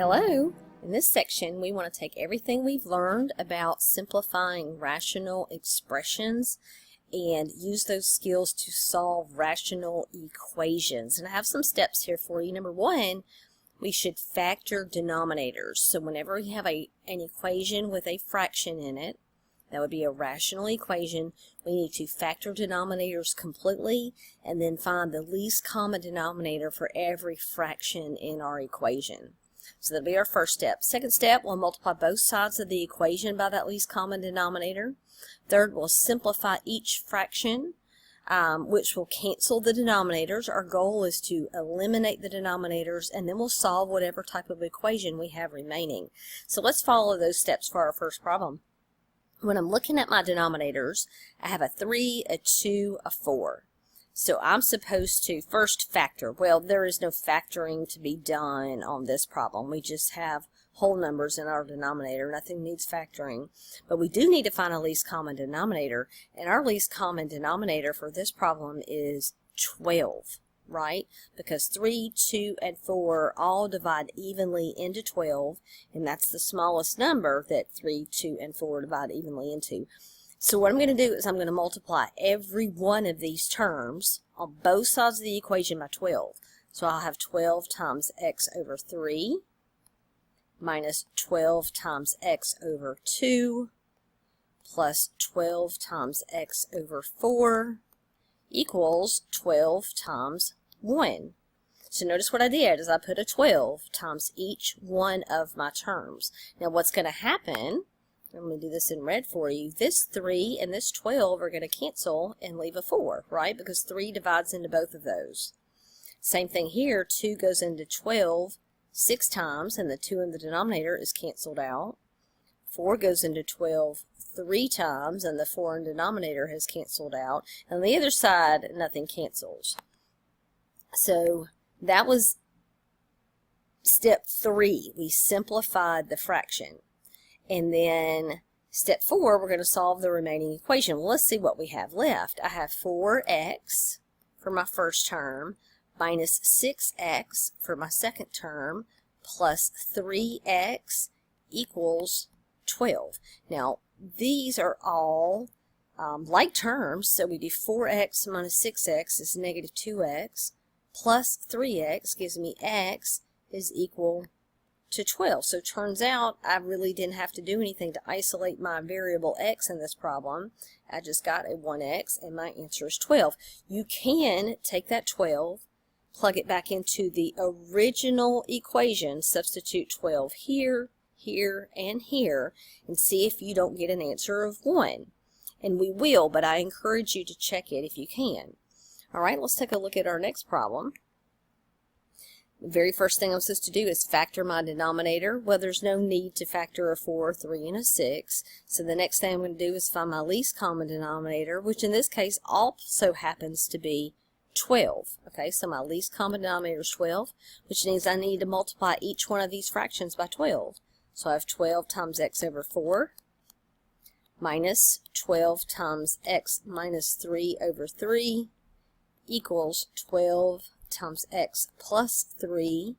Hello! In this section, we want to take everything we've learned about simplifying rational expressions and use those skills to solve rational equations. And I have some steps here for you. Number one, we should factor denominators. So whenever we have an equation with a fraction in it, that would be a rational equation, we need to factor denominators completely and then find the least common denominator for every fraction in our equation. So that'll be our first step. Second step, we'll multiply both sides of the equation by that least common denominator. Third, we'll simplify each fraction, which will cancel the denominators. Our goal is to eliminate the denominators, and then we'll solve whatever type of equation we have remaining. So let's follow those steps for our first problem. When I'm looking at my denominators, I have a 3, a 2, a 4. So I'm supposed to first factor. Well, there is no factoring to be done on this problem. We just have whole numbers in our denominator. Nothing needs factoring. But we do need to find a least common denominator. And our least common denominator for this problem is 12, right? Because 3, 2, and 4 all divide evenly into 12. And that's the smallest number that 3, 2, and 4 divide evenly into. So what I'm going to do is I'm going to multiply every one of these terms on both sides of the equation by 12. So I'll have 12 times x over 3 minus 12 times x over 2 plus 12 times x over 4 equals 12 times 1. So notice what I did is I put a 12 times each one of my terms. Now what's going to happen, I'm going to do this in red for you. This 3 and this 12 are going to cancel and leave a 4, right? Because 3 divides into both of those. Same thing here. 2 goes into 12 6 times, and the 2 in the denominator is canceled out. 4 goes into 12 3 times, and the 4 in the denominator has canceled out. And on the other side, nothing cancels. So that was step 3. We simplified the fraction. And then step 4, we're going to solve the remaining equation. Well, let's see what we have left. I have 4x for my first term minus 6x for my second term plus 3x equals 12. Now, these are all like terms, so we do 4x minus 6x is negative 2x plus 3x gives me x is equal to 12. So it turns out I really didn't have to do anything to isolate my variable x in this problem. I just got a 1x and my answer is 12. You can take that 12, plug it back into the original equation, substitute 12 here, here, and here, and see if you don't get an answer of 1. And we will, but I encourage you to check it if you can. Alright, let's take a look at our next problem. The very first thing I'm supposed to do is factor my denominator. Well, there's no need to factor a 4, a 3, and a 6. So the next thing I'm going to do is find my least common denominator, which in this case also happens to be 12. Okay, so my least common denominator is 12, which means I need to multiply each one of these fractions by 12. So I have 12 times x over 4 minus 12 times x minus 3 over 3 equals 12 times x plus 3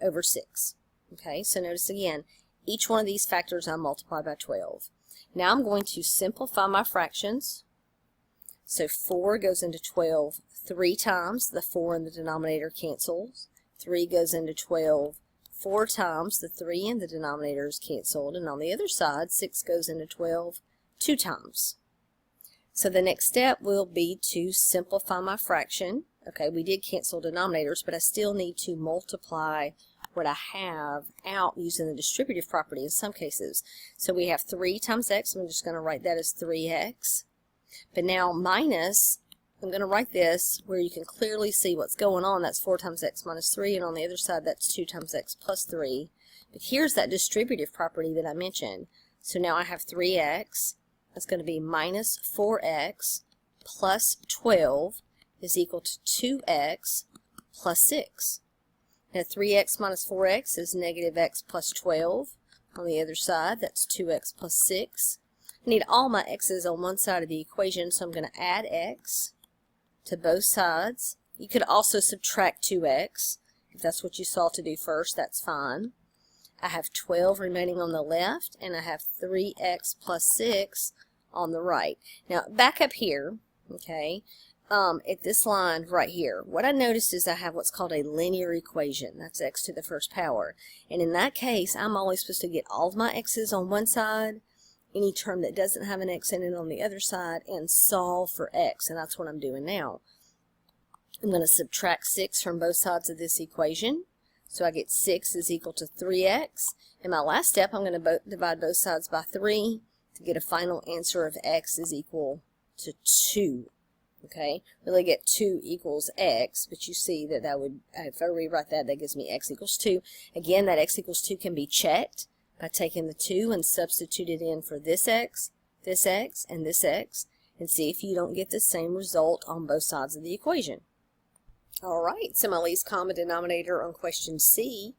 over 6. Okay, so notice again, each one of these factors I multiply by 12. Now I'm going to simplify my fractions. So 4 goes into 12 3 times. The 4 in the denominator cancels. 3 goes into 12 4 times. The 3 in the denominator is canceled. And on the other side, 6 goes into 12 2 times. So the next step will be to simplify my fraction. Okay, we did cancel denominators, but I still need to multiply what I have out using the distributive property in some cases. So we have 3 times x. I'm just going to write that as 3x. But now minus, I'm going to write this where you can clearly see what's going on. That's 4 times x minus 3, and on the other side that's 2 times x plus 3. But here's that distributive property that I mentioned. So now I have 3x. That's going to be minus 4x plus 12 is equal to 2x plus 6. Now 3x minus 4x is negative x plus 12. On the other side, that's 2x plus 6. I need all my x's on one side of the equation, so I'm going to add x to both sides. You could also subtract 2x. If that's what you saw to do first, that's fine. I have 12 remaining on the left, and I have 3x plus 6 on the right. Now, back up here, okay, at this line right here, what I noticed is I have what's called a linear equation. That's x to the first power. And in that case, I'm always supposed to get all of my x's on one side, any term that doesn't have an x in it on the other side, and solve for x. And that's what I'm doing now. I'm going to subtract 6 from both sides of this equation. So I get 6 is equal to 3x. In my last step, I'm going to divide both sides by 3 to get a final answer of x is equal to 2. Okay, really get 2 equals x, but you see that that would, if I rewrite that, that gives me x equals 2. Again, that x equals 2 can be checked by taking the 2 and substitute it in for this x, and this x, and see if you don't get the same result on both sides of the equation. Alright, so my least common denominator on question C,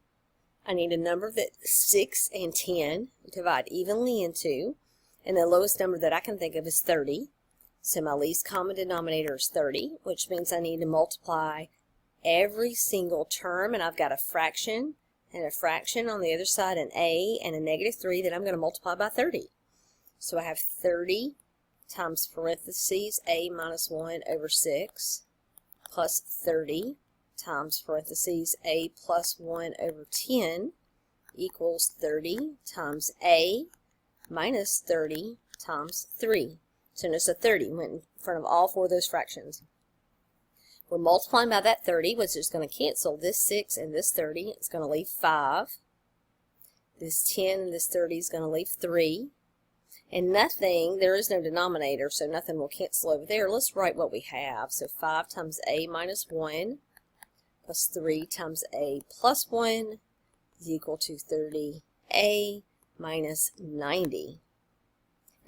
I need a number that 6 and 10 divide evenly into, and the lowest number that I can think of is 30. So my least common denominator is 30, which means I need to multiply every single term, and I've got a fraction and a fraction on the other side, an a and a negative 3 that I'm going to multiply by 30. So I have 30 times parentheses a minus 1 over 6 plus 30 times parentheses a plus 1 over 10 equals 30 times a minus 30 times 3. So notice a 30 went in front of all 4 of those fractions. We're multiplying by that 30, which is going to cancel this 6 and this 30. It's going to leave 5. This 10 and this 30 is going to leave 3. And nothing, there is no denominator, so nothing will cancel over there. Let's write what we have. So 5 times a minus 1 plus 3 times a plus 1 is equal to 30a minus 90.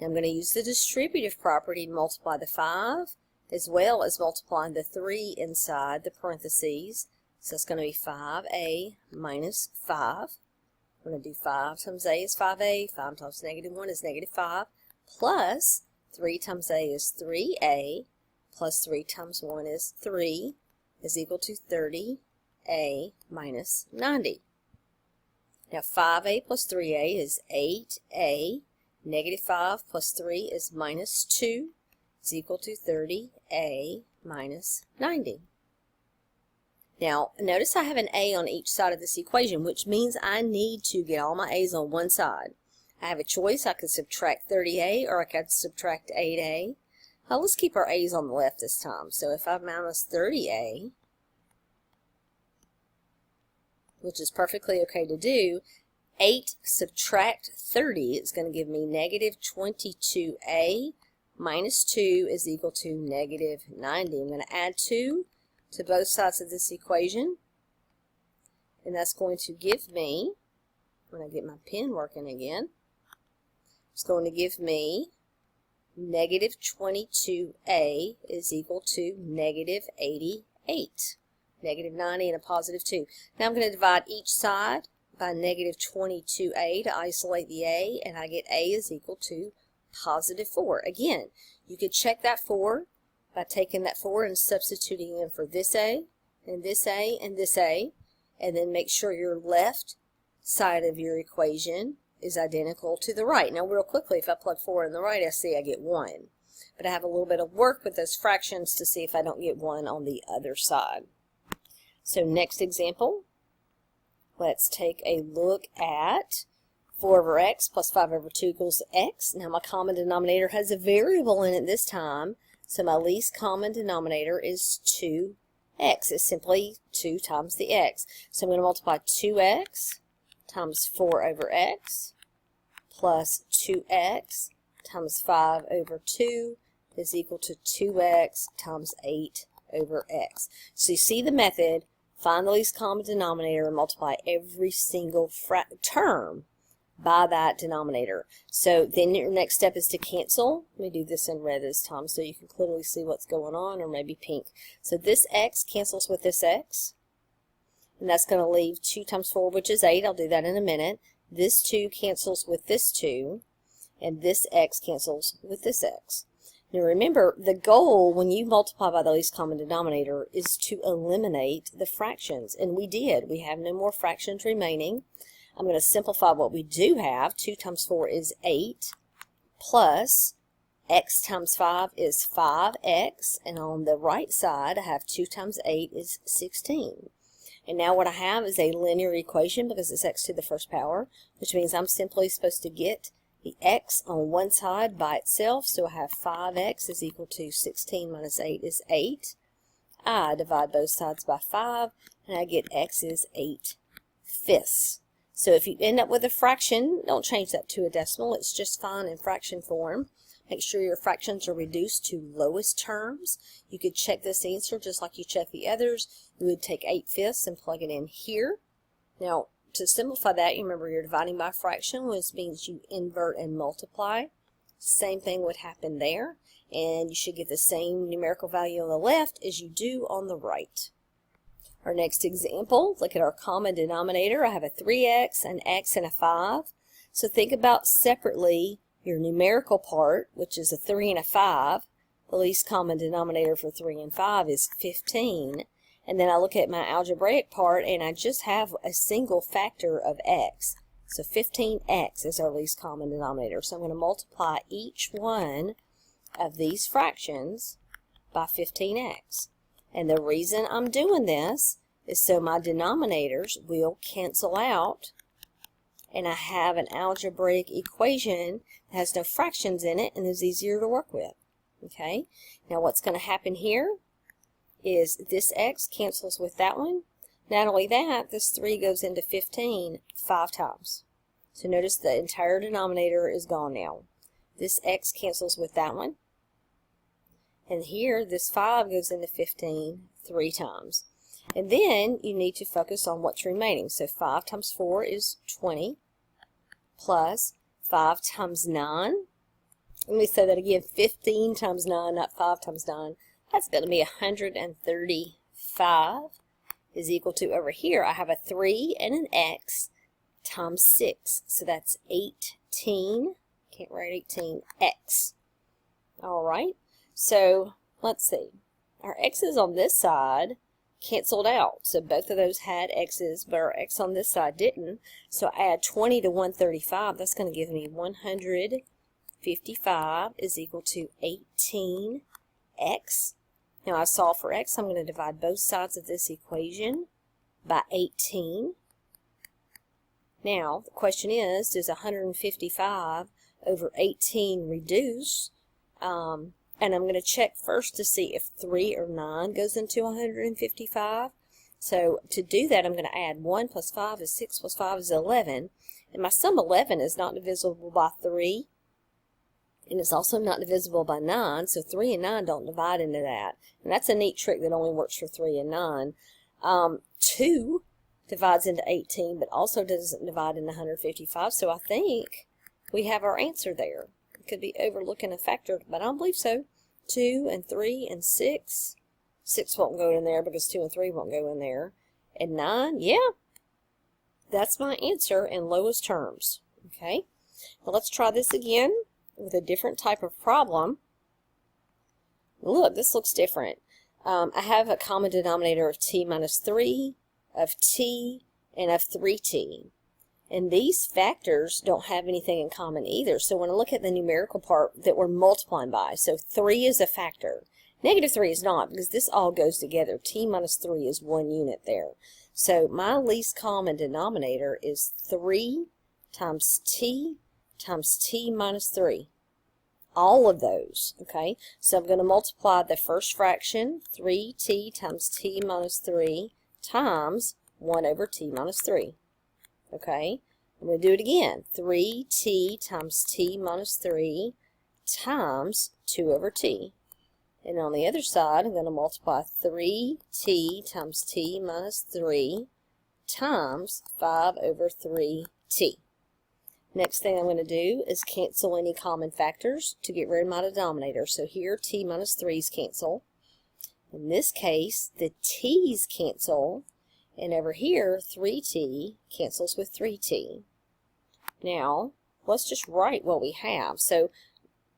Now I'm going to use the distributive property to multiply the 5 as well as multiplying the 3 inside the parentheses. So it's going to be 5a minus 5. I'm going to do 5 times a is 5a, 5 times negative 1 is negative 5, plus 3 times a is 3a, plus 3 times 1 is 3, is equal to 30a minus 90. Now 5a plus 3a is 8a. Negative 5 plus 3 is minus 2, is equal to 30a minus 90. Now, notice I have an a on each side of this equation, which means I need to get all my a's on one side. I have a choice. I could subtract 30a or I could subtract 8a. Now, let's keep our a's on the left this time. So if I minus 30a, which is perfectly okay to do, 8 subtract 30 is going to give me negative 22a minus 2 is equal to negative 90. I'm going to add 2 to both sides of this equation, and that's going to give me, when I get my pen working again, it's going to give me negative 22a is equal to negative 88, negative 90 and a positive 2. Now I'm going to divide each side by negative 22a to isolate the a, and I get a is equal to positive 4. Again, you could check that 4 by taking that 4 and substituting in for this a, and this a, and this a, and then make sure your left side of your equation is identical to the right. Now real quickly, if I plug 4 in the right, I see I get 1. But I have a little bit of work with those fractions to see if I don't get 1 on the other side. So next example, let's take a look at 4 over x plus 5 over 2 equals x. Now my common denominator has a variable in it this time, so my least common denominator is 2x. It's simply 2 times the x. So I'm going to multiply 2x times 4 over x plus 2x times 5 over 2 is equal to 2x times 8 over x. So you see the method, find the least common denominator and multiply every single term by that denominator. So then your next step is to cancel. Let me do this in red this time so you can clearly see what's going on, or maybe pink. So this x cancels with this x, and that's going to leave 2 times 4, which is 8. I'll do that in a minute. This 2 cancels with this 2, and this x cancels with this x. Now remember, the goal when you multiply by the least common denominator is to eliminate the fractions, and we did. We have no more fractions remaining. I'm going to simplify what we do have. 2 times 4 is 8, plus x times 5 is 5x, and on the right side I have 2 times 8 is 16. And now what I have is a linear equation because it's x to the first power, which means I'm simply supposed to get the x on one side by itself. So I have 5x is equal to 16 minus 8 is 8. I divide both sides by 5, and I get x is 8/5. So if you end up with a fraction, don't change that to a decimal. It's just fine in fraction form. Make sure your fractions are reduced to lowest terms. You could check this answer just like you check the others. You would take 8/5 and plug it in here. Now, to simplify that, you remember you're dividing by a fraction, which means you invert and multiply. Same thing would happen there, and you should get the same numerical value on the left as you do on the right. Our next example, look at our common denominator. I have a 3x, an x, and a 5. So think about separately your numerical part, which is a 3 and a 5. The least common denominator for 3 and 5 is 15. And then I look at my algebraic part, and I just have a single factor of x. So 15x is our least common denominator. So I'm going to multiply each one of these fractions by 15x. And the reason I'm doing this is so my denominators will cancel out, and I have an algebraic equation that has no fractions in it and is easier to work with. Okay, now what's going to happen here is this x cancels with that one. Not only that, this 3 goes into 15 5 times. So notice the entire denominator is gone now. This x cancels with that one. And here, this 5 goes into 15 3 times. And then you need to focus on what's remaining. So 5 times 4 is 20, plus 5 times 9. Let me say that again, 15 times 9, not 5 times 9. That's going to be 135 is equal to, over here, I have a 3 and an x times 6. So that's 18. Can't write 18x. All right. So let's see. Our x's on this side canceled out. So both of those had x's, but our x on this side didn't. So add 20 to 135. That's going to give me 155 is equal to 18x. Now I solve for x. I'm going to divide both sides of this equation by 18. Now the question is, does 155 over 18 reduce? And I'm going to check first to see if 3 or 9 goes into 155. So to do that, I'm going to add 1 plus 5 is 6 plus 5 is 11. And my sum 11 is not divisible by 3. And it's also not divisible by 9. So 3 and 9 don't divide into that. And that's a neat trick that only works for 3 and 9. 2 divides into 18, but also doesn't divide into 155. So I think we have our answer there. Could be overlooking a factor, but I don't believe so. 2 and 3 and 6. 6 won't go in there because 2 and 3 won't go in there. And 9, yeah. That's my answer in lowest terms. Okay. Well, let's try this again with a different type of problem. Look, this looks different. I have a common denominator of t minus 3, of t, and of 3t. And these factors don't have anything in common either. So when I look at the numerical part that we're multiplying by, so 3 is a factor. Negative 3 is not, because this all goes together. T minus 3 is one unit there. So my least common denominator is 3 times t minus 3. All of those, okay? So I'm going to multiply the first fraction, 3t times t minus 3, times 1 over t minus 3. Okay, I'm going to do it again. 3t times t minus 3 times 2 over t. And on the other side, I'm going to multiply 3t times t minus 3 times 5 over 3t. Next thing I'm going to do is cancel any common factors to get rid of my denominator. So here, t minus 3's cancel. In this case, the t's cancel. And over here, 3t cancels with 3t. Now, let's just write what we have. So,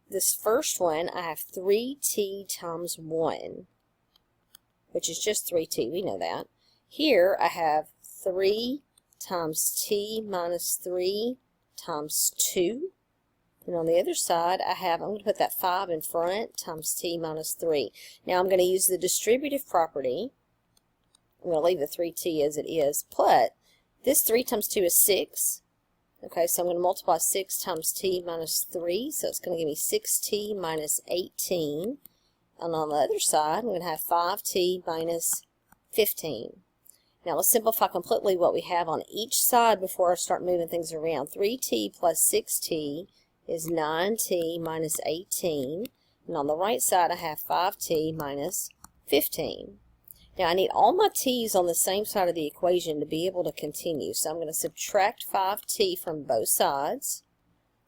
this first one, I have 3t times 1, which is just 3t. We know that. Here, I have 3t times t minus 3 times 2. And on the other side, I'm going to put that 5 in front, times t minus 3. Now I'm going to use the distributive property. I'm going to leave the 3t as it is, but this 3 times 2 is 6. Okay, so I'm going to multiply 6 times t minus 3, so it's going to give me 6t minus 18. And on the other side, I'm going to have 5t minus 15. Now let's simplify completely what we have on each side before I start moving things around. 3t plus 6t is 9t minus 18. And on the right side, I have 5t minus 15. Now I need all my t's on the same side of the equation to be able to continue. So I'm going to subtract 5t from both sides.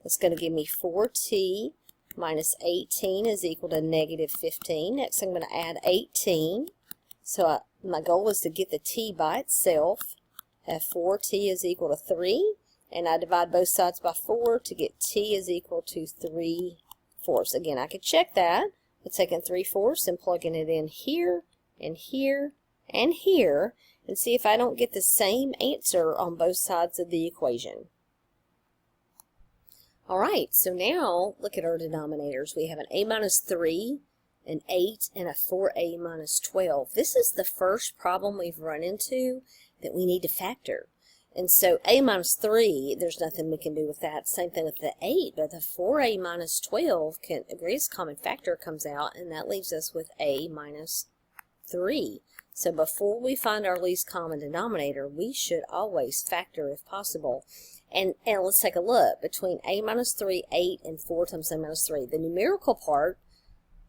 That's going to give me 4t minus 18 is equal to negative 15. Next I'm going to add 18. So my goal is to get the t by itself. Have 4t is equal to 3. And I divide both sides by 4 to get t is equal to 3/4. Again, I could check that by taking 3/4 and plugging it in here, and here, and here, and see if I don't get the same answer on both sides of the equation. Alright, so now look at our denominators. We have an a minus 3, an 8, and a 4a minus 12. This is the first problem we've run into that we need to factor. And so a minus 3, there's nothing we can do with that. Same thing with the 8, but the 4a minus 12, the greatest common factor comes out, and that leaves us with a minus 3. So before we find our least common denominator, we should always factor if possible. And let's take a look. Between a minus 3, 8, and 4 times a minus 3. The numerical part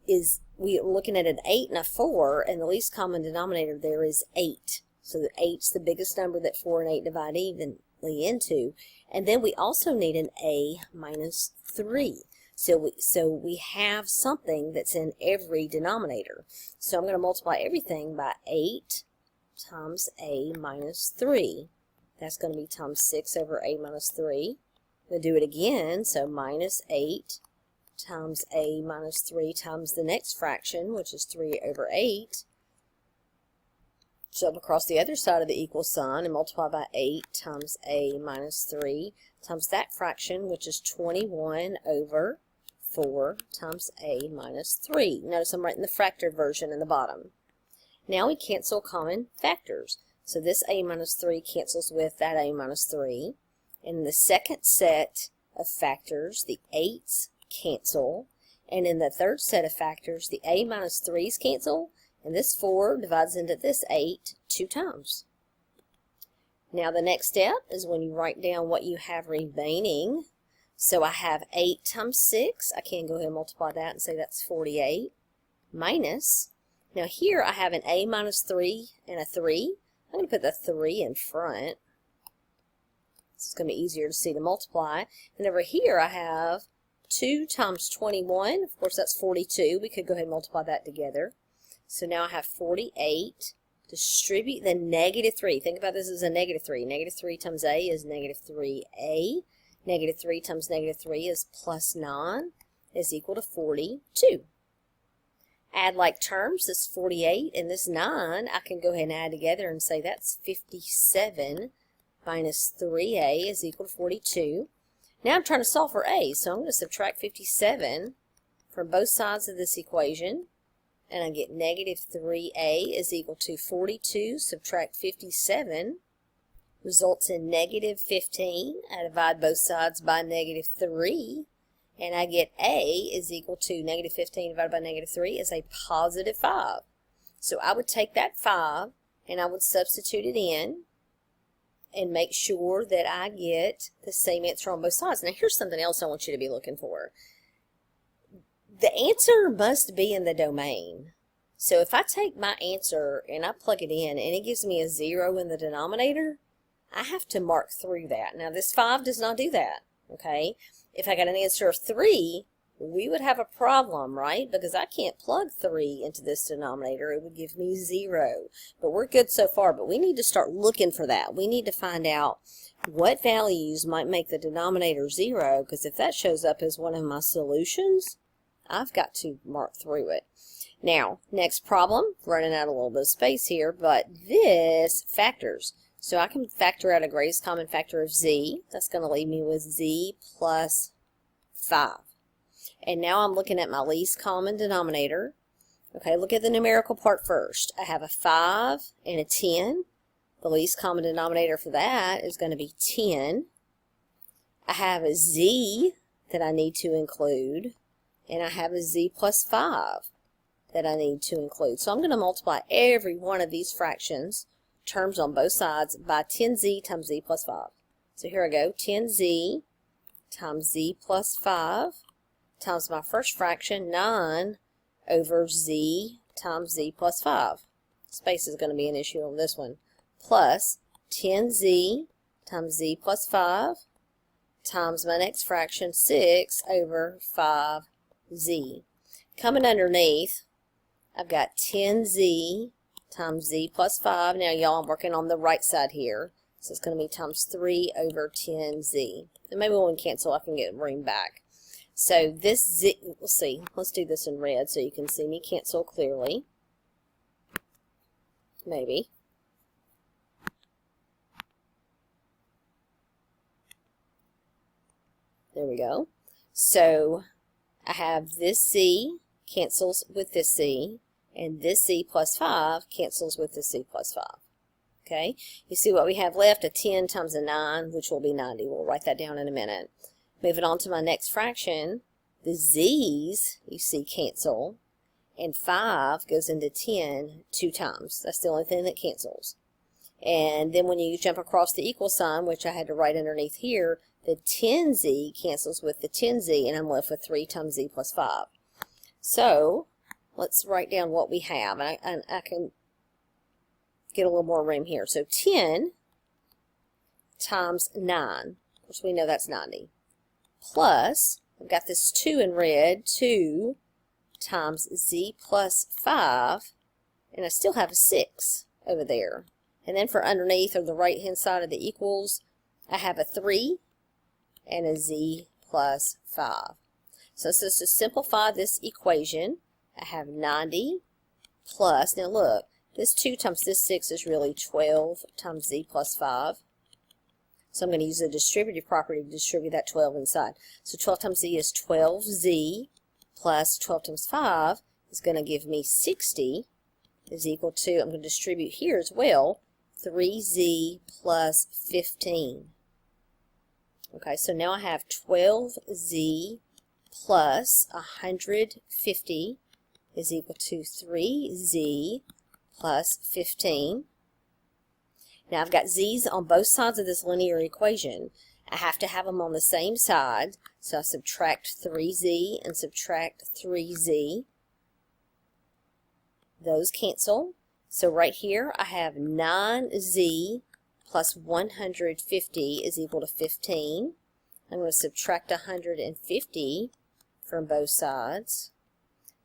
is, we're looking at an 8 and a 4, and the least common denominator there is 8. So the 8's the biggest number that 4 and 8 divide evenly into. And then we also need an a minus 3. So we have something that's in every denominator. So I'm going to multiply everything by 8 times a minus 3. That's going to be times 6 over a minus 3. I'm going to do it again. So minus 8 times a minus 3 times the next fraction, which is 3 over 8. Jump across the other side of the equal sign and multiply by 8 times a minus 3 times that fraction, which is 21 over 4 times a minus 3. Notice I'm writing the fractored version in the bottom. Now we cancel common factors. So this a minus 3 cancels with that a minus 3. In the second set of factors, the 8's cancel. And in the third set of factors, the a minus 3's cancel. And this 4 divides into this 8 2 times. Now the next step is when you write down what you have remaining. So I have 8 times 6. I can go ahead and multiply that and say that's 48. Minus, now here I have an a minus 3 and a 3. I'm going to put the 3 in front. It's going to be easier to see to multiply. And over here I have 2 times 21. Of course that's 42. We could go ahead and multiply that together. So now I have 48. Distribute the negative 3. Think about this as a negative 3. Negative 3 times a is negative 3a. Negative 3 times negative 3 is plus 9 is equal to 42. Add like terms, this 48 and this 9, I can go ahead and add together and say that's 57 minus 3a is equal to 42. Now I'm trying to solve for a, so I'm going to subtract 57 from both sides of this equation. And I get negative 3a is equal to 42. Subtract 57 results in negative 15. I divide both sides by negative 3. And I get a is equal to negative 15 divided by negative 3 is a positive 5. So I would take that 5 and I would substitute it in and make sure that I get the same answer on both sides. Now here's something else I want you to be looking for. The answer must be in the domain. So if I take my answer and I plug it in and it gives me a 0 in the denominator, I have to mark through that. Now this 5 does not do that, okay? If I got an answer of 3, we would have a problem, right? Because I can't plug 3 into this denominator. It would give me 0. But we're good so far, but we need to start looking for that. We need to find out what values might make the denominator 0, because if that shows up as one of my solutions, I've got to mark through it. Now, next problem, running out a little bit of space here, but this factors. So I can factor out a greatest common factor of z. That's going to leave me with z plus 5. And now I'm looking at my least common denominator. Okay, look at the numerical part first. I have a 5 and a 10. The least common denominator for that is going to be 10. I have a z that I need to include, and I have a z plus 5 that I need to include. So I'm going to multiply every one of these fractions, terms on both sides, by 10z times z plus 5. So here I go, 10z times z plus 5 times my first fraction, 9 over z times z plus 5. Space is going to be an issue on this one. Plus 10z times z plus 5 times my next fraction, 6 over 5z. Coming underneath, I've got 10z times z plus 5. Now, y'all, I'm working on the right side here. So it's going to be times 3 over 10z. And maybe when we cancel, I can get room back. So this z, let's see, let's do this in red so you can see me cancel clearly. Maybe. There we go. So I have this z cancels with this z, and this z plus 5 cancels with this z plus 5. Okay, you see what we have left? A 10 times a 9, which will be 90. We'll write that down in a minute. Moving on to my next fraction, the z's, you see, cancel, and 5 goes into 10 2 times. That's the only thing that cancels. And then when you jump across the equal sign, which I had to write underneath here, the 10z cancels with the 10z, and I'm left with 3 times z plus 5. So let's write down what we have. And I can get a little more room here. So 10 times 9, of course we know that's 90, plus, I've got this 2 in red, 2 times z plus 5, and I still have a 6 over there. And then for underneath, or the right-hand side of the equals, I have a 3 and a z plus 5. So this is to simplify this equation. I have 90 plus, now look, this 2 times this 6 is really 12 times z plus 5. So I'm going to use the distributive property to distribute that 12 inside. So 12 times z is 12z plus 12 times 5 is going to give me 60 is equal to, I'm going to distribute here as well, 3z plus 15. Okay, so now I have 12z plus 150 is equal to 3z plus 15. Now I've got z's on both sides of this linear equation. I have to have them on the same side, so I subtract 3z and subtract 3z. Those cancel. So right here I have 9z plus 150 is equal to 15. I'm going to subtract 150 from both sides.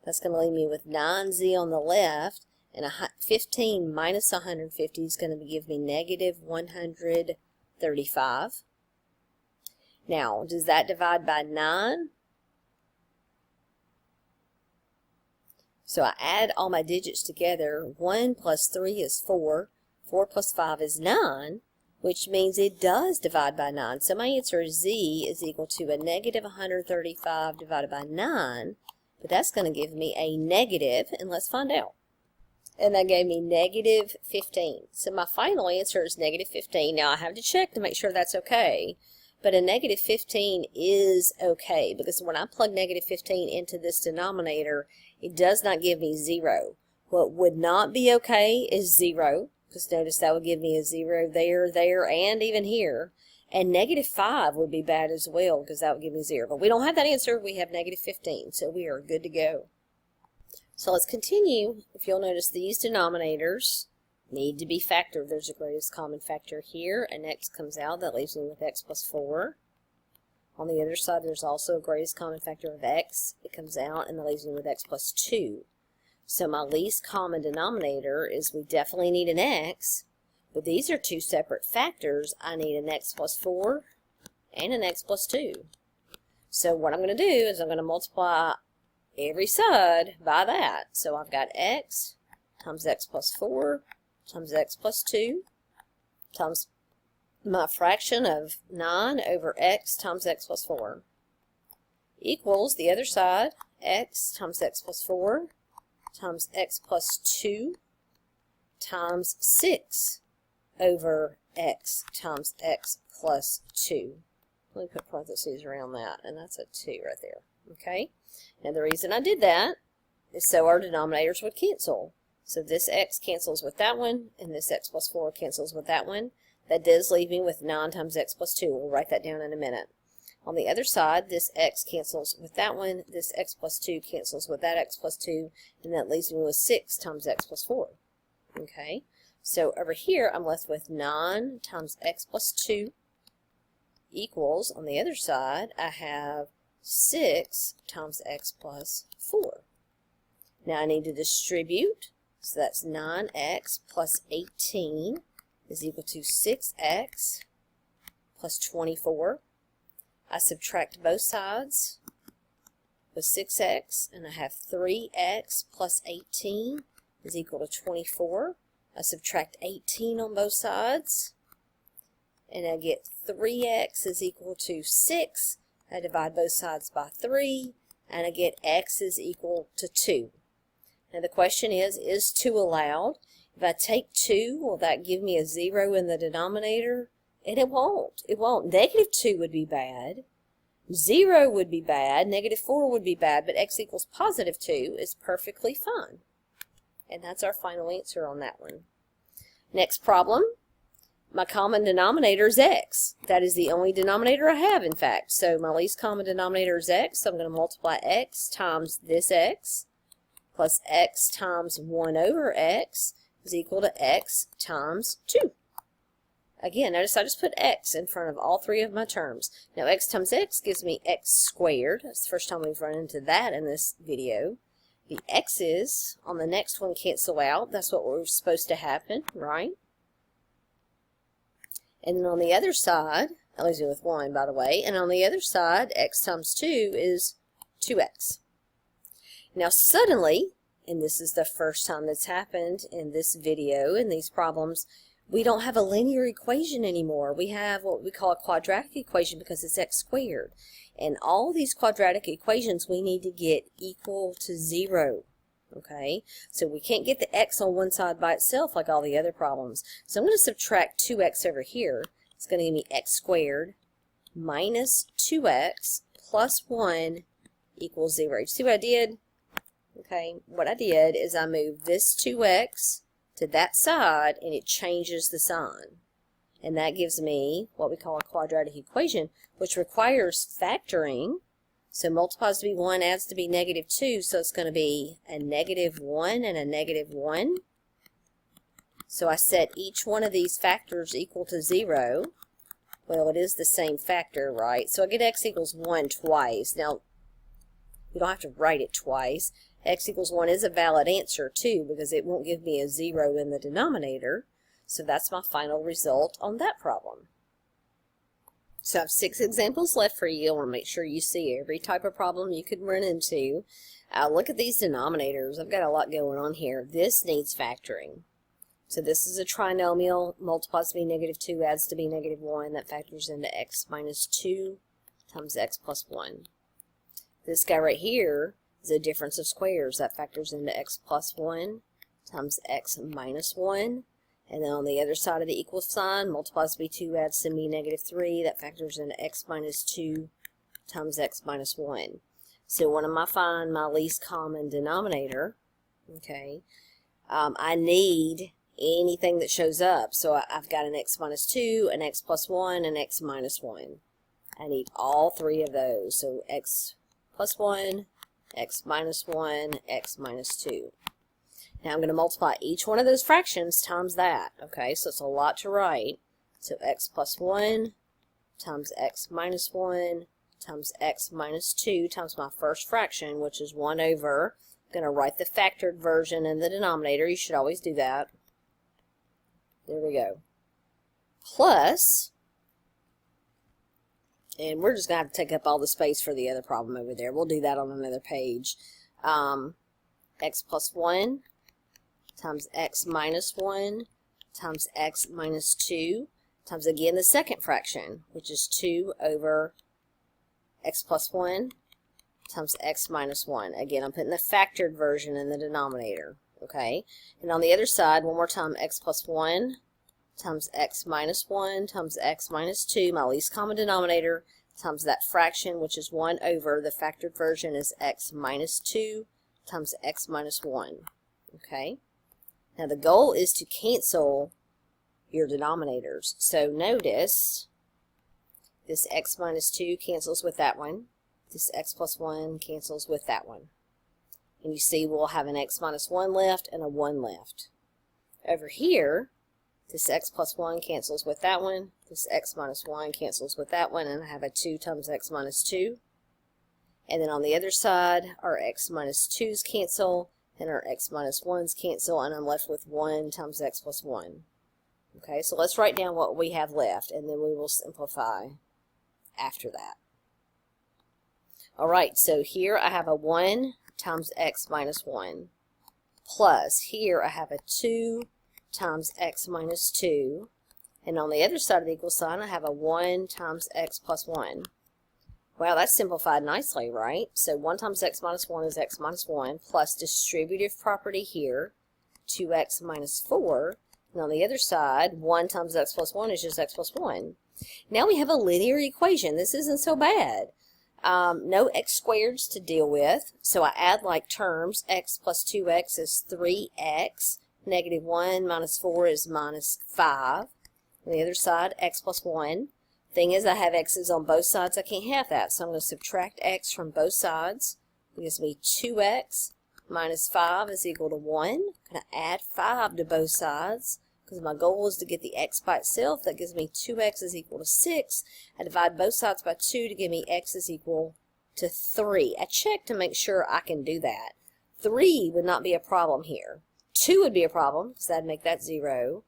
That's going to leave me with 9z on the left, and 15 minus 150 is going to give me negative 135. Now, does that divide by 9? So I add all my digits together. 1 plus 3 is 4. 4 plus 5 is 9, which means it does divide by 9. So my answer is z is equal to a negative 135 divided by 9. But that's going to give me a negative, and let's find out. And that gave me negative 15. So my final answer is negative 15. Now I have to check to make sure that's okay. But a negative 15 is okay, because when I plug negative 15 into this denominator, it does not give me 0. What would not be okay is 0, because notice that would give me a 0 there, there, and even here. And negative 5 would be bad as well, because that would give me 0. But we don't have that answer. We have negative 15, so we are good to go. So let's continue. If you'll notice, these denominators need to be factored. There's a greatest common factor here. An x comes out. That leaves me with x plus 4. On the other side, there's also a greatest common factor of x. It comes out, and that leaves me with x plus 2. So my least common denominator is we definitely need an x. But these are two separate factors. I need an x plus 4 and an x plus 2. So what I'm going to do is I'm going to multiply every side by that. So I've got x times x plus 4 times x plus 2. times my fraction of 9 over x times x plus 4 equals the other side, x times x plus 4 times x plus 2 times 6 over x times x plus 2. Let me put parentheses around that, and that's a 2 right there. Okay? Now the reason I did that is so our denominators would cancel. So this x cancels with that one, and this x plus 4 cancels with that one. That does leave me with 9 times x plus 2. We'll write that down in a minute. On the other side, this x cancels with that one, this x plus 2 cancels with that x plus 2, and that leaves me with 6 times x plus 4. Okay? So over here, I'm left with 9 times x plus 2 equals, on the other side, I have 6 times x plus 4. Now I need to distribute, so that's 9x plus 18 is equal to 6x plus 24. I subtract both sides with 6x, and I have 3x plus 18 is equal to 24. I subtract 18 on both sides, and I get 3x is equal to 6. I divide both sides by 3, and I get x is equal to 2. Now the question is 2 allowed? If I take 2, will that give me a 0 in the denominator? And it won't. It won't. Negative 2 would be bad. 0 would be bad. Negative 4 would be bad. But x equals positive 2 is perfectly fine. And that's our final answer on that one. Next problem. My common denominator is x. That is the only denominator I have, in fact. So my least common denominator is x. So I'm going to multiply x times this x plus x times 1 over x is equal to x times 2. Again, notice I just put x in front of all three of my terms. Now x times x gives me x squared. That's the first time we've run into that in this video. The x's on the next one cancel out. That's what was supposed to happen, right? And then on the other side, that leaves me with 1, by the way, and on the other side, x times 2 is 2x. Now suddenly, and this is the first time that's happened in this video, in these problems, we don't have a linear equation anymore. We have what we call a quadratic equation because it's x squared. And all these quadratic equations we need to get equal to 0. Okay, so we can't get the x on one side by itself like all the other problems. So I'm going to subtract 2x over here. It's going to give me x squared minus 2x plus 1 equals 0. You see what I did? Okay, what I did is I moved this 2x to that side, and it changes the sign. And that gives me what we call a quadratic equation, which requires factoring. So multiplies to be 1, adds to be negative 2, so it's going to be a negative 1 and a negative 1. So I set each one of these factors equal to 0. Well, it is the same factor, right? So I get x equals 1 twice. Now, you don't have to write it twice. X equals 1 is a valid answer, too, because it won't give me a 0 in the denominator. So that's my final result on that problem. So I have 6 examples left for you. I want to make sure you see every type of problem you could run into. Look at these denominators. I've got a lot going on here. This needs factoring. So this is a trinomial. Multiplies to be negative 2, adds to be negative 1. That factors into x minus 2 times x plus 1. This guy right here is a difference of squares. That factors into x plus 1 times x minus 1. And then on the other side of the equal sign, multiplies to be 2, adds to be negative 3. That factors into x minus 2 times x minus 1. So when I find my least common denominator, okay, I need anything that shows up. So I've got an x minus 2, an x plus 1, and x minus 1. I need all three of those. So x plus 1, x minus 1, x minus 2. Now I'm going to multiply each one of those fractions times that. Okay, so it's a lot to write. So x plus 1 times x minus 1 times x minus 2 times my first fraction, which is 1 over. I'm going to write the factored version in the denominator. You should always do that. There we go. Plus, and we're just going to have to take up all the space for the other problem over there. We'll do that on another page. X plus 1 times x minus 1 times x minus 2 times, again, the second fraction, which is 2 over x plus 1 times x minus 1. Again, I'm putting the factored version in the denominator, okay? And on the other side, one more time, x plus 1 times x minus 1 times x minus 2, my least common denominator, times that fraction, which is 1 over, the factored version is x minus 2 times x minus 1, okay? Now the goal is to cancel your denominators. So notice this x minus 2 cancels with that one. This x plus 1 cancels with that one. And you see we'll have an x minus 1 left and a 1 left. Over here, this x plus 1 cancels with that one. This x minus 1 cancels with that one, and I have a 2 times x minus 2. And then on the other side, our x minus 2's cancel, and our x minus 1's cancel, and I'm left with 1 times x plus 1. Okay, so let's write down what we have left, and then we will simplify after that. Alright, so here I have a 1 times x minus 1, plus here I have a 2 times x minus 2, and on the other side of the equal sign I have a 1 times x plus 1. Well, that's simplified nicely, right? So 1 times x minus 1 is x minus 1, plus distributive property here, 2x minus 4, and on the other side, 1 times x plus 1 is just x plus 1. Now we have a linear equation. This isn't so bad. No x squareds to deal with, so I add like terms. X plus 2x is 3x. Negative 1 minus 4 is minus 5. On the other side, x plus 1. Thing is, I have x's on both sides. I can't have that, so I'm going to subtract x from both sides. It gives me 2x minus 5 is equal to 1. I'm going to add 5 to both sides because my goal is to get the x by itself. That gives me 2x is equal to 6. I divide both sides by 2 to give me x is equal to 3. I check to make sure I can do that. 3 would not be a problem here. 2 would be a problem because that'd make that 0.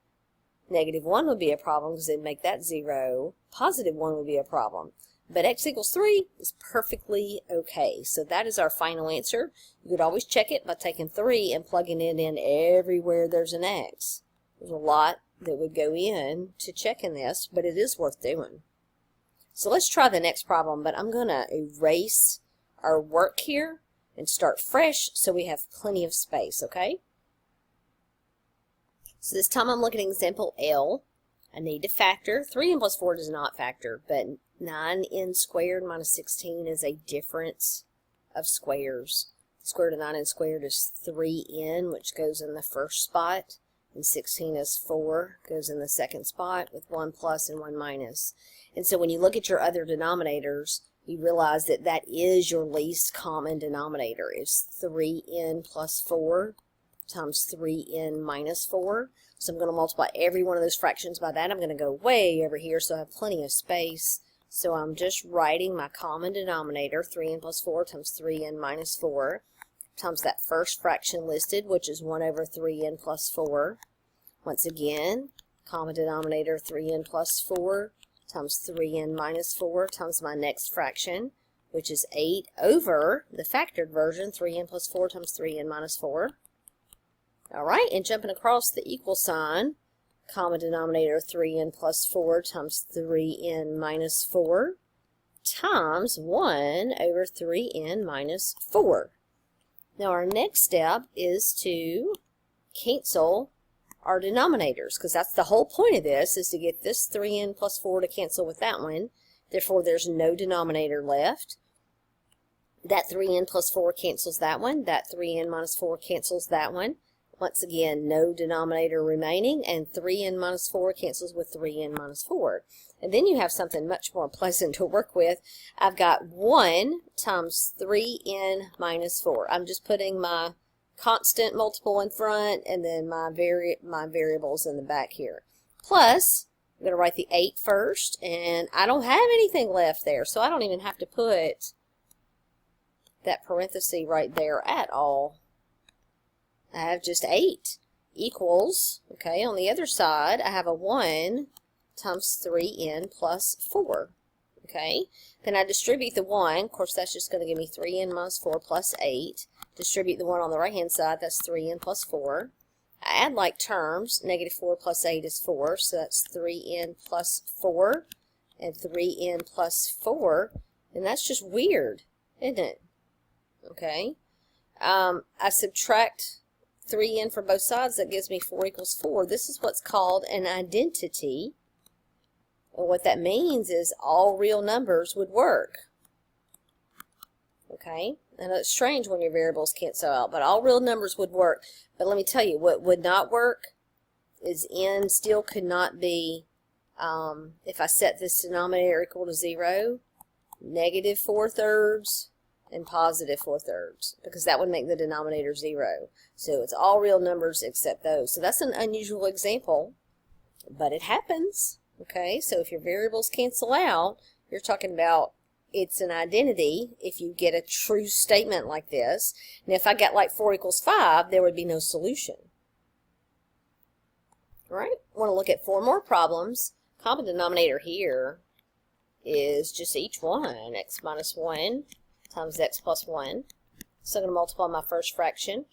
Negative 1 would be a problem because it'd make that 0. Positive 1 would be a problem. But x equals 3 is perfectly okay. So that is our final answer. You could always check it by taking 3 and plugging it in everywhere there's an x. There's a lot that would go in to checking this, but it is worth doing. So let's try the next problem, but I'm going to erase our work here and start fresh so we have plenty of space, okay? So this time I'm looking at example L. I need to factor. 3n plus 4 does not factor, but 9n squared minus 16 is a difference of squares. The square root of 9n squared is 3n, which goes in the first spot, and 16 is 4, goes in the second spot with 1 plus and 1 minus. And so when you look at your other denominators, you realize that that is your least common denominator. It's 3n plus 4 times 3n minus 4. So I'm going to multiply every one of those fractions by that. I'm going to go way over here so I have plenty of space. So I'm just writing my common denominator, 3n plus 4 times 3n minus 4, times that first fraction listed, which is 1 over 3n plus 4. Once again, common denominator, 3n plus 4 times 3n minus 4 times my next fraction, which is 8 over the factored version, 3n plus 4 times 3n minus 4. Alright, and jumping across the equal sign, common denominator 3n plus 4 times 3n minus 4 times 1 over 3n minus 4. Now our next step is to cancel our denominators, because that's the whole point of this, is to get this 3n plus 4 to cancel with that one. Therefore, there's no denominator left. That 3n plus 4 cancels that one. That 3n minus 4 cancels that one. Once again, no denominator remaining, and 3n minus 4 cancels with 3n minus 4. And then you have something much more pleasant to work with. I've got 1 times 3n minus 4. I'm just putting my constant multiple in front and then my variables in the back here. Plus, I'm going to write the 8 first, and I don't have anything left there, so I don't even have to put that parenthesis right there at all. I have just 8 equals, okay, on the other side, I have a 1 times 3n plus 4, okay? Then I distribute the 1. Of course, that's just going to give me 3n minus 4 plus 8. Distribute the 1 on the right-hand side, that's 3n plus 4. I add like terms. Negative 4 plus 8 is 4, so that's 3n plus 4 and 3n plus 4, and that's just weird, isn't it? Okay. I subtract 3n from both sides. That gives me 4 equals 4. This is what's called an identity. And what that means is all real numbers would work. Okay? I know it's strange when your variables cancel out, but all real numbers would work. But let me tell you, what would not work is n still could not be, if I set this denominator equal to 0, negative 4/3 and positive 4/3, because that would make the denominator 0. So it's all real numbers except those. So that's an unusual example, but it happens. Okay, so if your variables cancel out, you're talking about it's an identity if you get a true statement like this. And if I got like 4 equals 5, there would be no solution. All right, I want to look at 4 more problems. Common denominator here is just each one, x minus 1 times x plus 1. So I'm going to multiply my first fraction,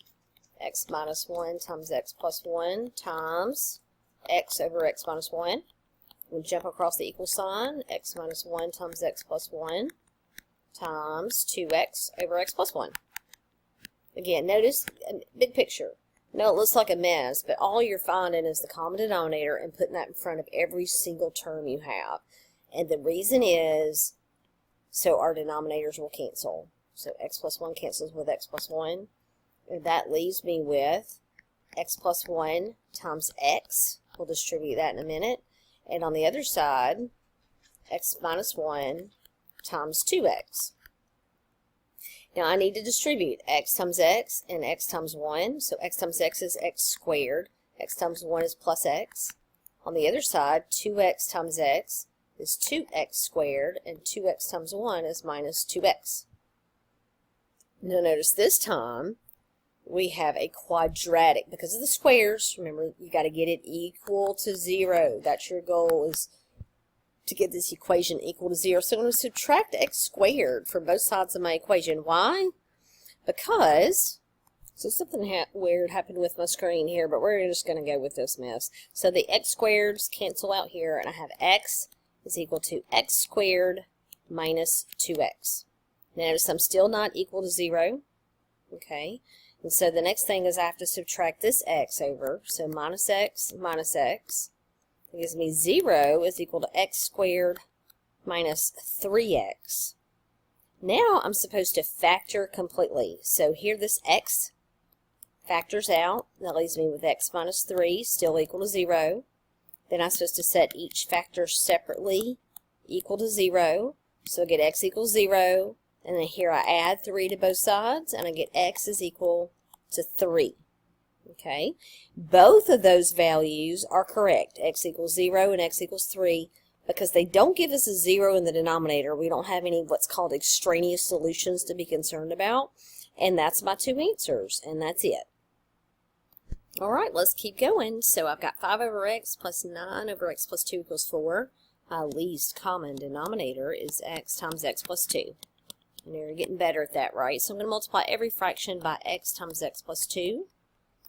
x minus 1 times x plus 1 times x over x minus 1. We'll jump across the equal sign, x minus 1 times x plus 1 times 2x over x plus 1. Again, notice, big picture. No, it looks like a mess, but all you're finding is the common denominator and putting that in front of every single term you have. And the reason is, so our denominators will cancel. So x plus 1 cancels with x plus 1. And that leaves me with x plus 1 times x. We'll distribute that in a minute. And on the other side, x minus 1 times 2x. Now I need to distribute x times x and x times 1. So x times x is x squared. X times 1 is plus x. On the other side, 2x times x is 2x squared, and 2x times 1 is minus 2x. Now notice this time, we have a quadratic. Because of the squares, remember, you got to get it equal to 0. That's your goal, is to get this equation equal to 0. So I'm going to subtract x squared from both sides of my equation. Why? Because, so something weird happened with my screen here, but we're just going to go with this mess. So the x squareds cancel out here, and I have x is equal to x squared minus 2x. Now notice I'm still not equal to 0. Okay. And so the next thing is I have to subtract this x over. So minus x minus x. It gives me 0 is equal to x squared minus 3x. Now I'm supposed to factor completely. So here this x factors out. That leaves me with x minus 3 still equal to 0. Then I'm supposed to set each factor separately equal to 0. So I get x equals 0. And then here I add 3 to both sides, and I get x is equal to 3. Okay? Both of those values are correct, x equals 0 and x equals 3, because they don't give us a 0 in the denominator. We don't have any what's called extraneous solutions to be concerned about. And that's my 2 answers, and that's it. All right, let's keep going. So I've got 5 over x plus 9 over x plus 2 equals 4. My least common denominator is x times x plus 2. And you're getting better at that, right? So I'm going to multiply every fraction by x times x plus 2.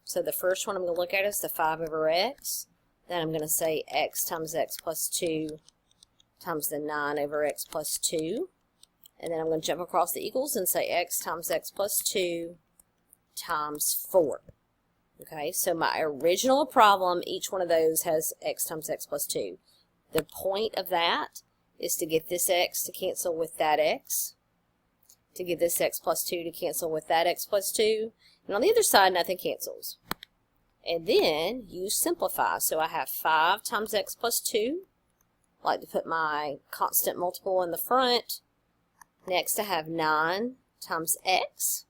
So the first one I'm going to look at is the 5 over x. Then I'm going to say x times x plus 2 times the 9 over x plus 2. And then I'm going to jump across the equals and say x times x plus 2 times 4. Okay, so my original problem, each one of those has x times x plus 2. The point of that is to get this x to cancel with that x, to get this x plus 2 to cancel with that x plus 2, and on the other side, nothing cancels. And then you simplify. So I have 5 times x plus 2. I like to put my constant multiple in the front. Next, I have 9 times x.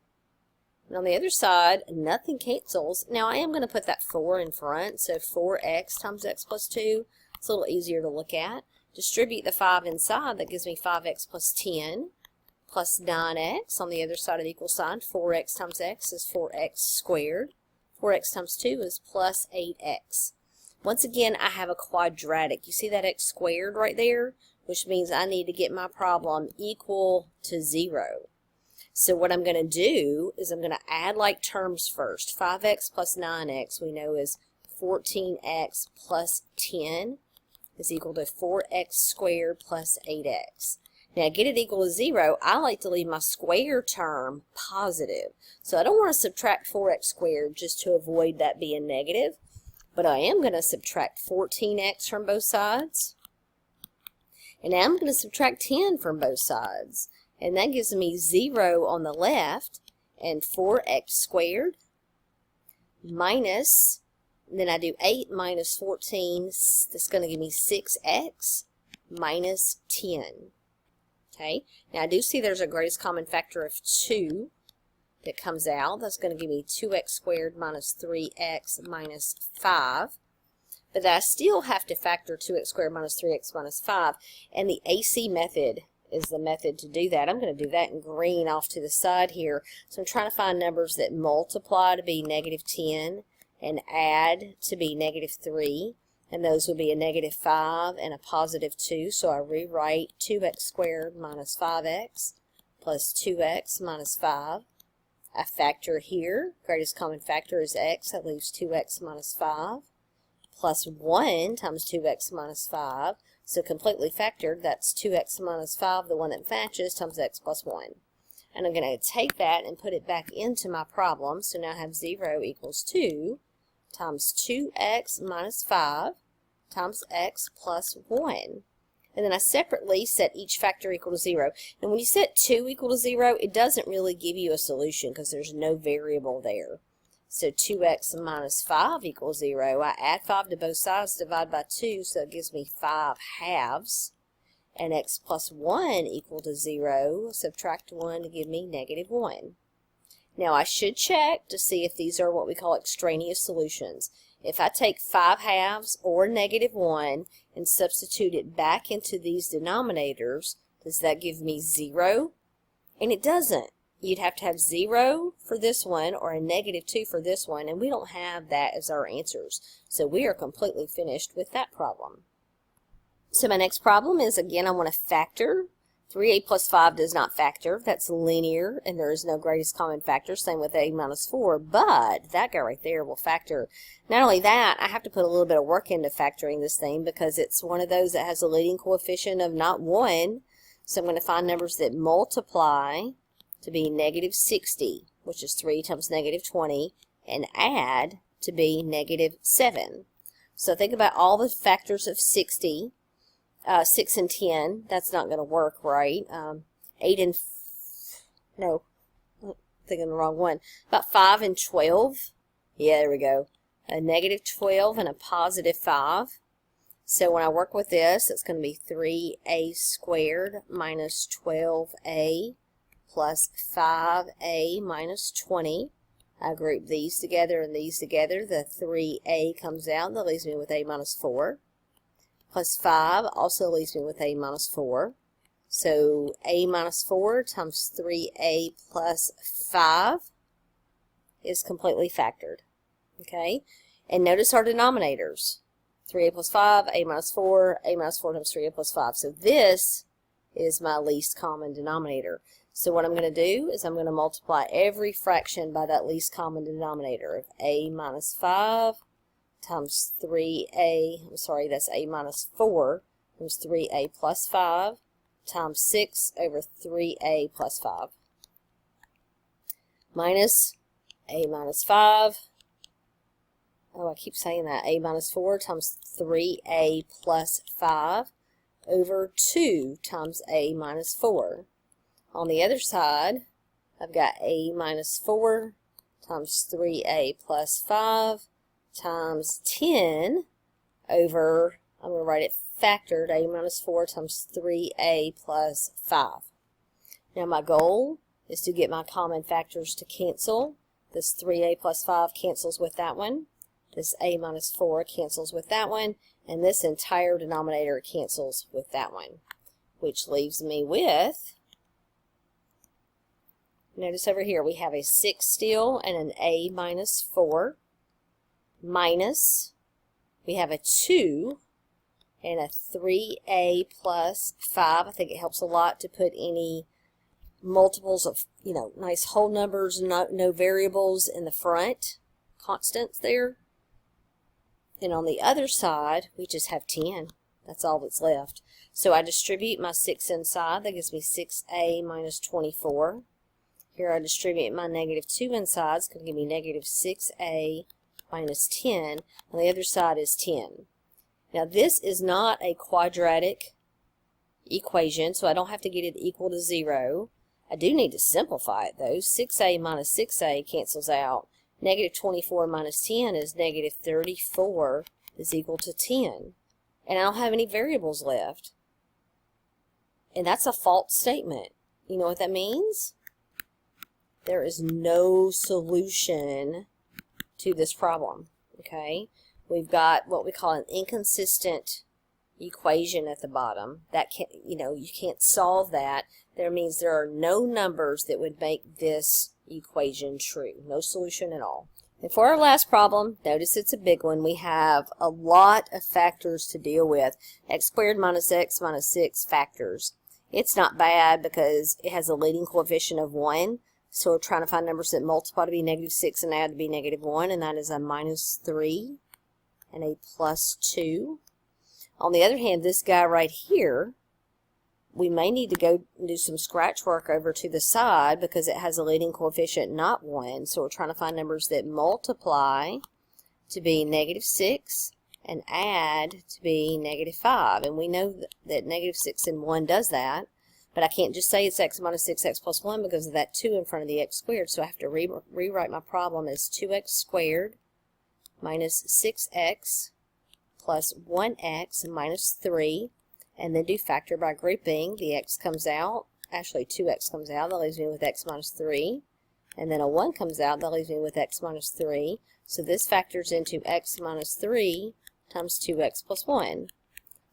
And on the other side, nothing cancels. Now, I am going to put that 4 in front, so 4x times x plus 2. It's a little easier to look at. Distribute the 5 inside. That gives me 5x plus 10. Plus 9x on the other side of the equal sign. 4x times x is 4x squared. 4x times 2 is plus 8x. Once again, I have a quadratic. You see that x squared right there? Which means I need to get my problem equal to 0. So what I'm going to do is I'm going to add like terms first. 5x plus 9x we know is 14x plus 10 is equal to 4x squared plus 8x. Now, get it equal to 0, I like to leave my square term positive. So I don't want to subtract 4x squared just to avoid that being negative, but I am going to subtract 14x from both sides. And now I'm going to subtract 10 from both sides. And that gives me 0 on the left and 4x squared minus, then I do 8 minus 14, that's going to give me 6x minus 10. Okay, now I do see there's a greatest common factor of 2 that comes out. That's going to give me 2x squared minus 3x minus 5. But I still have to factor 2x squared minus 3x minus 5. And the AC method is the method to do that. I'm going to do that in green off to the side here. So I'm trying to find numbers that multiply to be negative 10 and add to be negative 3. And those would be a negative 5 and a positive 2. So I rewrite 2x squared minus 5x plus 2x minus 5. I factor here. Greatest common factor is x. That leaves 2x minus 5 plus 1 times 2x minus 5. So completely factored, that's 2x minus 5, the one that matches, times x plus 1. And I'm going to take that and put it back into my problem. So now I have 0 equals 2 times 2x minus 5 times x plus 1. And then I separately set each factor equal to 0. And when you set 2 equal to 0, it doesn't really give you a solution because there's no variable there. So 2x minus 5 equals 0. I add 5 to both sides, divide by 2, so it gives me 5 halves. And x plus 1 equal to 0. Subtract 1 to give me negative 1. Now I should check to see if these are what we call extraneous solutions. If I take 5 halves or negative 1 and substitute it back into these denominators, does that give me 0? And it doesn't. You'd have to have 0 for this one or a negative 2 for this one, and we don't have that as our answers. So we are completely finished with that problem. So my next problem is, again, I want to factor. 3a plus 5 does not factor. That's linear, and there is no greatest common factor. Same with a minus 4, but that guy right there will factor. Not only that, I have to put a little bit of work into factoring this thing because it's one of those that has a leading coefficient of not 1. So I'm going to find numbers that multiply to be negative 60, which is 3 times negative 20, and add to be negative 7. So think about all the factors of 60. 6 and 10, that's not going to work, right? 8 and, no, I'm thinking the wrong one. About 5 and 12, yeah, there we go. A negative 12 and a positive 5. So when I work with this, it's going to be 3a squared minus 12a plus 5a minus 20. I group these together and these together. The 3a comes out. That leaves me with a minus 4. Plus 5 also leaves me with a minus 4. So a minus 4 times 3a plus 5 is completely factored. Okay? And notice our denominators. 3a plus 5, a minus 4 times 3a plus 5. So this is my least common denominator. So what I'm going to do is I'm going to multiply every fraction by that least common denominator of a minus 5 times 3a, I'm sorry, that's a minus 4 times 3a plus 5 times 6 over 3a plus 5 minus a minus 5, oh, I keep saying that, a minus 4 times 3a plus 5 over 2 times a minus 4. On the other side, I've got a minus 4 times 3a plus 5 times 10 over, I'm going to write it factored, a minus 4 times 3a plus 5. Now my goal is to get my common factors to cancel. This 3a plus 5 cancels with that one. This a minus 4 cancels with that one. And this entire denominator cancels with that one. Which leaves me with, notice over here we have a 6 still and an a minus 4. Minus, we have a 2 and a 3a plus 5. I think it helps a lot to put any multiples of, nice whole numbers, no variables in the front, constants there. And on the other side, we just have 10. That's all that's left. So I distribute my 6 inside. That gives me 6a minus 24. Here I distribute my negative 2 inside. It's going to give me negative 6a minus 10. On the other side is 10. Now this is not a quadratic equation, so I don't have to get it equal to 0. I do need to simplify it though. 6a minus 6a cancels out. Negative 24 minus 10 is negative 34 is equal to 10. And I don't have any variables left. And that's a false statement. You know what that means? There is no solution to this problem. Okay? We've got what we call an inconsistent equation at the bottom. That you can't solve that. That means there are no numbers that would make this equation true. No solution at all. And for our last problem, notice it's a big one. We have a lot of factors to deal with. X squared minus x minus 6 factors. It's not bad because it has a leading coefficient of 1. So we're trying to find numbers that multiply to be negative 6 and add to be negative 1. And that is a minus 3 and a plus 2. On the other hand, this guy right here, we may need to go do some scratch work over to the side because it has a leading coefficient not 1. So we're trying to find numbers that multiply to be negative 6 and add to be negative 5. And we know that negative 6 and 1 does that. But I can't just say it's x minus 6x plus 1 because of that 2 in front of the x squared. So I have to rewrite my problem as 2x squared minus 6x plus 1x minus 3. And then do factor by grouping. The x comes out. Actually, 2x comes out. That leaves me with x minus 3. And then a 1 comes out. That leaves me with x minus 3. So this factors into x minus 3 times 2x plus 1.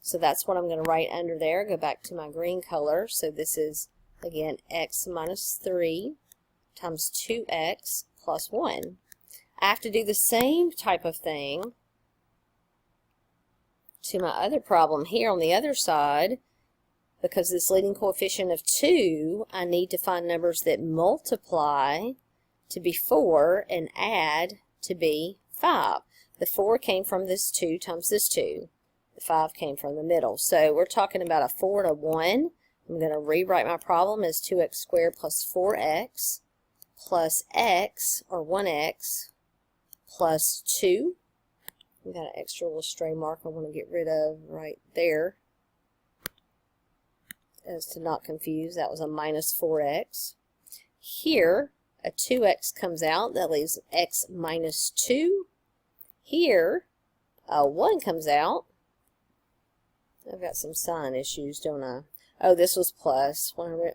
So that's what I'm going to write under there. Go back to my green color. So this is, again, x minus 3 times 2x plus 1. I have to do the same type of thing to my other problem here on the other side. Because this leading coefficient of 2, I need to find numbers that multiply to be 4 and add to be 5. The 4 came from this 2 times this 2. The 5 came from the middle. So we're talking about a 4 and a 1. I'm going to rewrite my problem as 2x squared plus 4x plus x, or 1x, plus 2. I've got an extra little stray mark I want to get rid of right there, as to not confuse. That was a minus 4x. Here, a 2x comes out. That leaves x minus 2. Here, a 1 comes out. I've got some sign issues, don't I? Oh, this was plus. When I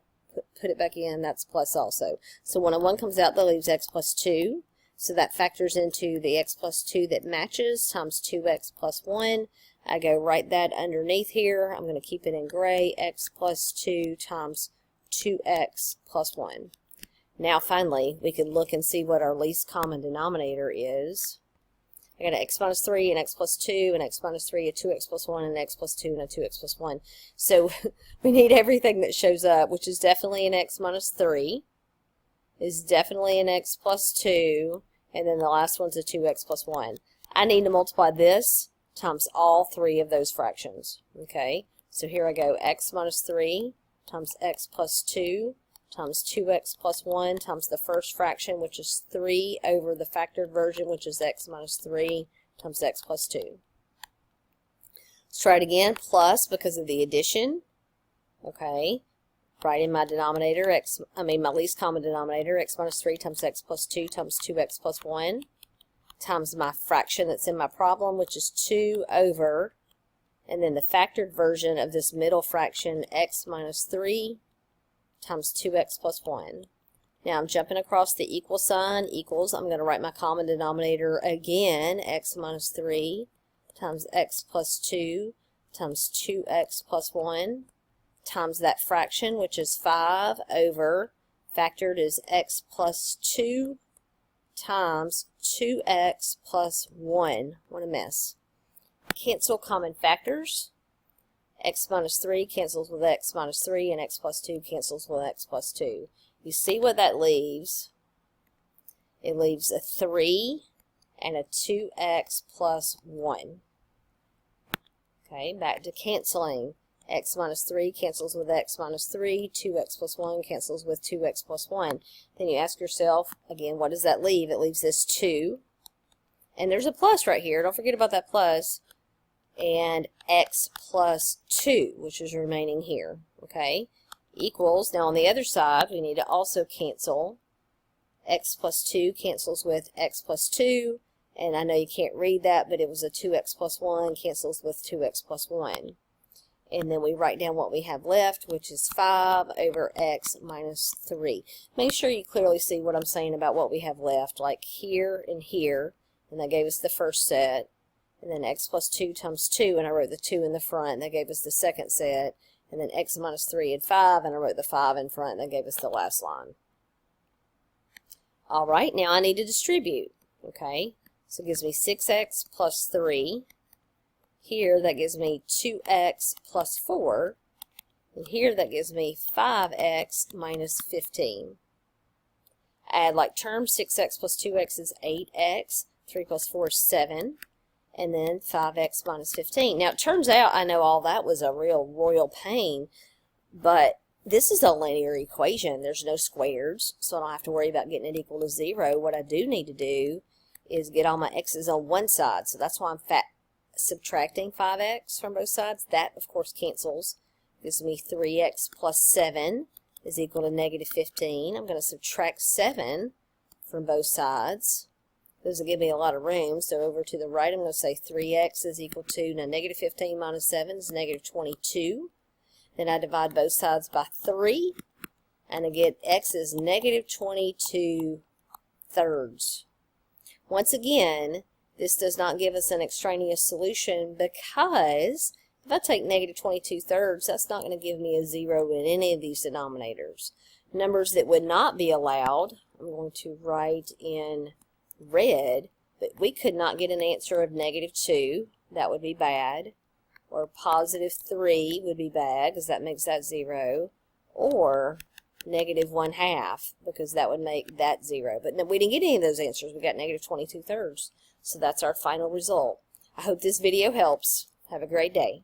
put it back in, that's plus also. So when a 1 comes out, that leaves x plus 2. So that factors into the x plus 2 that matches times 2x plus 1. I go write that underneath here. I'm going to keep it in gray. X plus 2 times 2x plus 1. Now finally, we can look and see what our least common denominator is. I got an x minus 3, an x plus 2, an x minus 3, a 2x plus 1, an x plus 2, and a 2x plus 1. So we need everything that shows up, which is definitely an x minus 3, is definitely an x plus 2, and then the last one's a 2x plus 1. I need to multiply this times all 3 of those fractions. Okay, so here I go, x minus 3 times x plus 2 times 2x plus 1 times the first fraction, which is 3, over the factored version, which is x minus 3 times x plus 2. Let's try it again. Plus, because of the addition. Okay, write in my denominator, my least common denominator, x minus 3 times x plus 2 times 2x plus 1, times my fraction that's in my problem, which is 2 over, and then the factored version of this middle fraction, x minus 3 times 2x plus 1. Now I'm jumping across the equal sign, equals. I'm going to write my common denominator again, x minus 3 times x plus 2 times 2x plus 1 times that fraction, which is 5, over, factored is x plus 2 times 2x plus 1. What a mess. Cancel common factors. X minus 3 cancels with X minus 3, and X plus 2 cancels with X plus 2. You see what that leaves? It leaves a 3 and a 2X plus 1. Okay, back to canceling. X minus 3 cancels with X minus 3, 2X plus 1 cancels with 2X plus 1. Then you ask yourself, again, what does that leave? It leaves this 2. And there's a plus right here. Don't forget about that plus. And X plus 2, which is remaining here. Okay, equals, now on the other side, we need to also cancel. X plus 2 cancels with X plus 2. And I know you can't read that, but it was a 2X plus 1 cancels with 2X plus 1. And then we write down what we have left, which is 5 over X minus 3. Make sure you clearly see what I'm saying about what we have left, like here and here. And that gave us the first set. And then X plus 2 times 2, and I wrote the 2 in the front. That gave us the second set. And then X minus 3 and 5, and I wrote the 5 in front. That gave us the last line. All right, now I need to distribute. Okay, so it gives me 6X plus 3. Here, that gives me 2X plus 4. And here, that gives me 5X minus 15. Add like terms, 6X plus 2X is 8X. 3 plus 4 is 7. And then 5X minus 15. Now, it turns out I know all that was a real royal pain, but this is a linear equation. There's no squares, so I don't have to worry about getting it equal to 0. What I do need to do is get all my x's on one side, so that's why I'm subtracting 5x from both sides. That, of course, cancels. Gives me 3x plus 7 is equal to negative 15. I'm going to subtract 7 from both sides. Those will give me a lot of room, so over to the right I'm going to say 3x is equal to, now negative 15 minus 7 is negative 22. Then I divide both sides by 3, and I get x is negative 22 thirds. Once again, this does not give us an extraneous solution because if I take negative 22 thirds, that's not going to give me a 0 in any of these denominators. Numbers that would not be allowed, I'm going to write in red, but we could not get an answer of negative 2. That would be bad. Or positive 3 would be bad because that makes that 0. Or negative 1/2 because that would make that 0. But no, we didn't get any of those answers. We got negative 22 thirds. So that's our final result. I hope this video helps. Have a great day.